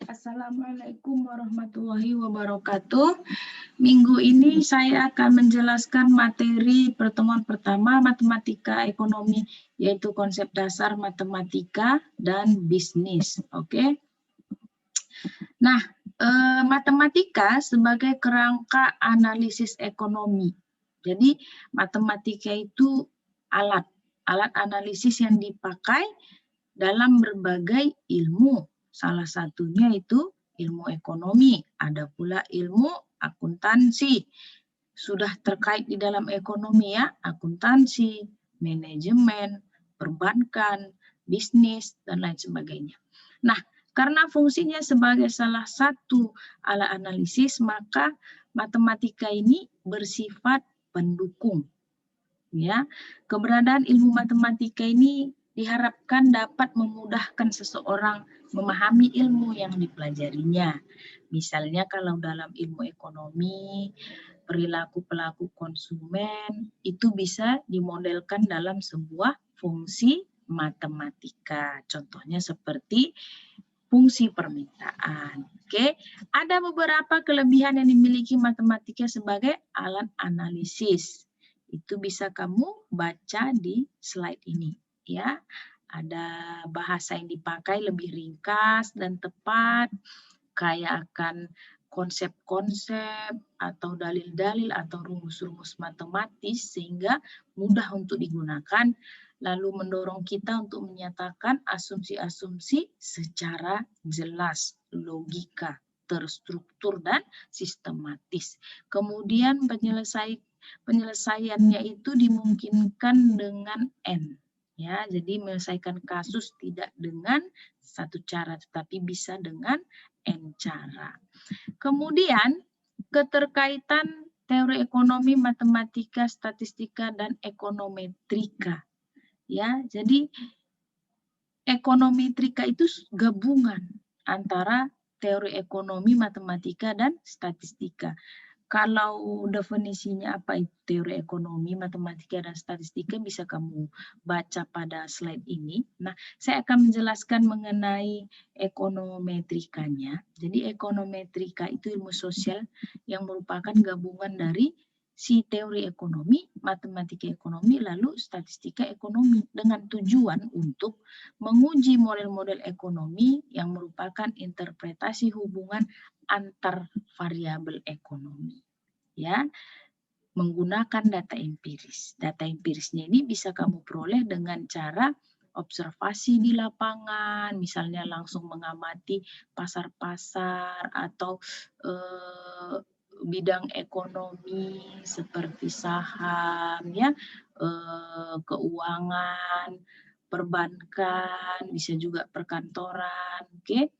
Assalamualaikum warahmatullahi wabarakatuh. Minggu ini saya akan menjelaskan materi pertemuan pertama matematika ekonomi, yaitu konsep dasar matematika dan bisnis. Oke. Nah, matematika sebagai kerangka analisis ekonomi. Jadi, matematika itu alat analisis yang dipakai dalam berbagai ilmu. Salah satunya itu ilmu ekonomi, ada pula ilmu akuntansi. Sudah terkait di dalam ekonomi ya, akuntansi, manajemen, perbankan, bisnis, dan lain sebagainya. Nah, karena fungsinya sebagai salah satu alat analisis, maka matematika ini bersifat pendukung. Ya, keberadaan ilmu matematika ini diharapkan dapat memudahkan seseorang memahami ilmu yang dipelajarinya. Misalnya kalau dalam ilmu ekonomi, perilaku pelaku konsumen itu bisa dimodelkan dalam sebuah fungsi matematika. Contohnya seperti fungsi permintaan. Oke, ada beberapa kelebihan yang dimiliki matematika sebagai alat analisis. Itu bisa kamu baca di slide ini ya. Ada bahasa yang dipakai lebih ringkas dan tepat, kayak akan konsep-konsep atau dalil-dalil atau rumus-rumus matematis sehingga mudah untuk digunakan, lalu mendorong kita untuk menyatakan asumsi-asumsi secara jelas, logika, terstruktur dan sistematis. Kemudian penyelesaiannya itu dimungkinkan dengan N. Ya, jadi menyelesaikan kasus tidak dengan satu cara, tetapi bisa dengan N cara. Kemudian, keterkaitan teori ekonomi, matematika, statistika, dan ekonometrika. Ya, jadi ekonometrika itu gabungan antara teori ekonomi, matematika, dan statistika. Kalau definisinya apa itu teori ekonomi, matematika, dan statistika bisa kamu baca pada slide ini. Nah, saya akan menjelaskan mengenai ekonometrikanya. Jadi ekonometrika itu ilmu sosial yang merupakan gabungan dari si teori ekonomi, matematika ekonomi, lalu statistika ekonomi dengan tujuan untuk menguji model-model ekonomi yang merupakan interpretasi hubungan antar variabel ekonomi. Ya, menggunakan data empiris. Data empirisnya ini bisa kamu peroleh dengan cara observasi di lapangan, misalnya langsung mengamati pasar-pasar atau bidang ekonomi seperti saham, ya, keuangan, perbankan, bisa juga perkantoran, oke?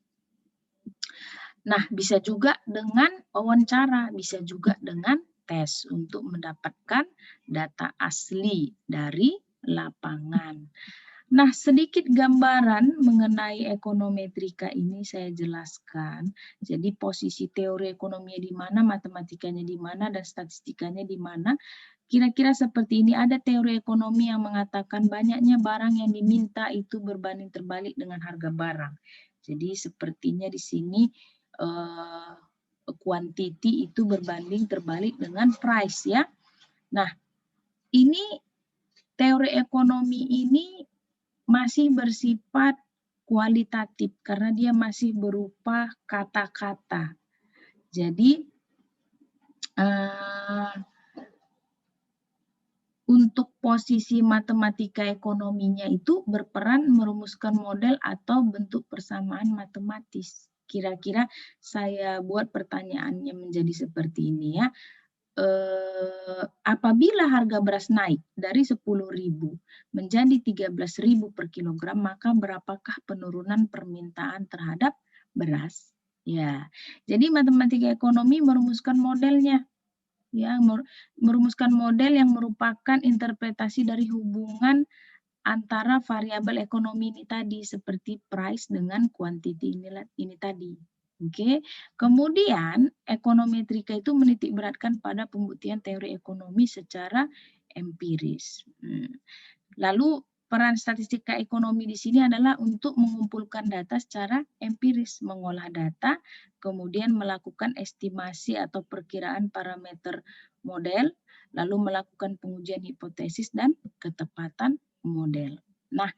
Nah, bisa juga dengan wawancara, bisa juga dengan tes untuk mendapatkan data asli dari lapangan. Nah, sedikit gambaran mengenai ekonometrika ini saya jelaskan. Jadi posisi teori ekonominya di mana, matematikanya di mana, dan statistikanya di mana. Kira-kira seperti ini, ada teori ekonomi yang mengatakan banyaknya barang yang diminta itu berbanding terbalik dengan harga barang. Jadi sepertinya di sini quantity itu berbanding terbalik dengan price ya. Nah, ini teori ekonomi ini masih bersifat kualitatif karena dia masih berupa kata-kata. Jadi untuk posisi matematika ekonominya itu berperan merumuskan model atau bentuk persamaan matematis. Kira-kira saya buat pertanyaannya menjadi seperti ini ya. Apabila harga beras naik dari 10.000 menjadi 13.000 per kilogram, maka berapakah penurunan permintaan terhadap beras? Ya, jadi matematika ekonomi merumuskan modelnya. Ya, merumuskan model yang merupakan interpretasi dari hubungan antara variabel ekonomi ini tadi seperti price dengan quantity ini tadi. Oke. Kemudian ekonometrika itu menitik beratkan pada pembuktian teori ekonomi secara empiris. Lalu peran statistika ekonomi di sini adalah untuk mengumpulkan data secara empiris, mengolah data, kemudian melakukan estimasi atau perkiraan parameter model, lalu melakukan pengujian hipotesis dan ketepatan model. Nah,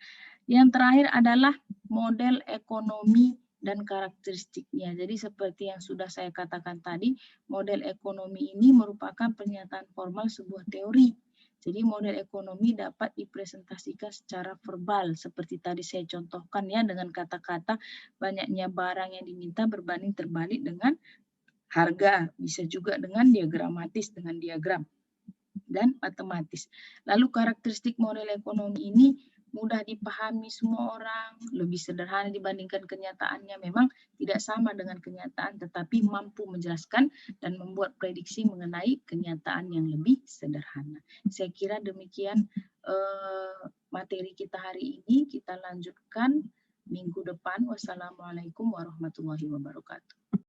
yang terakhir adalah model ekonomi dan karakteristiknya. Jadi seperti yang sudah saya katakan tadi, model ekonomi ini merupakan pernyataan formal sebuah teori. Jadi model ekonomi dapat dipresentasikan secara verbal seperti tadi saya contohkan ya, dengan kata-kata banyaknya barang yang diminta berbanding terbalik dengan harga, bisa juga dengan diagramatis dengan diagram dan matematis. Lalu karakteristik model ekonomi ini mudah dipahami semua orang, lebih sederhana dibandingkan kenyataannya. Memang tidak sama dengan kenyataan, tetapi mampu menjelaskan dan membuat prediksi mengenai kenyataan yang lebih sederhana. Saya kira demikian materi kita hari ini. Kita lanjutkan minggu depan. Wassalamualaikum warahmatullahi wabarakatuh.